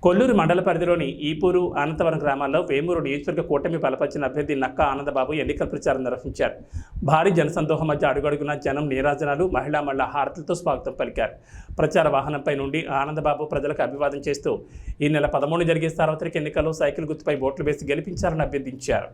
కొల్లూరు మండల పరిధిలోని ఈపూరు అనంతవరం గ్రామాల్లో వేమూరు నియోజకవర్గ కూటమి బలపరిచిన అభ్యర్థి నక్కా ఆనందబాబు ఎన్నికల ప్రచారం నిర్వహించారు. భారీ జనసందోహం మధ్య అడుగడుగున జనం నీరాజనాలు, మహిళా మల్ల హారతులతో స్వాగతం పలికారు. ప్రచార వాహనంపై నుండి ఆనందబాబు ప్రజలకు అభివాదం చేస్తూ ఈ నెల 13 జరిగే సార్వత్రిక ఎన్నికల్లో సైకిల్ గుర్తుపై ఓట్లు వేసి గెలిపించాలని అభ్యర్థించారు.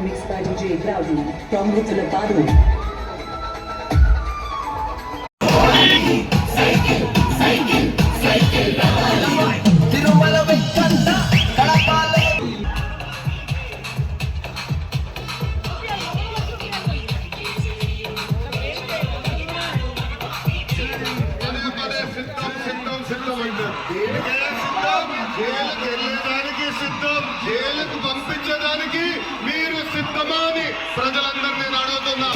Mixed by DJ Claudio from Little Padu. జైలుకు పంపించడానికి మీరు సిద్ధమా అని ప్రజలందరినీ అడుగుతున్నా.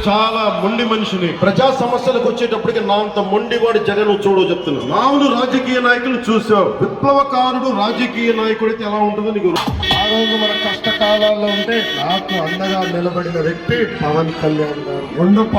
చాలా మొండి మనిషిని, ప్రజా సమస్యలకు వచ్చేటప్పటికి నా అంత మొండి వాడి జగన్ చూడో చెప్తున్నా. మామూలు రాజకీయ నాయకులు చూసావు, విప్లవకారుడు రాజకీయ నాయకుడితే ఎలా ఉంటుందో నీకు. ఆ రోజు మన కష్టకాలాల్లో ఉంటే నాకు అండగా నిలబడిన వ్యక్తి పవన్ కళ్యాణ్ గారు.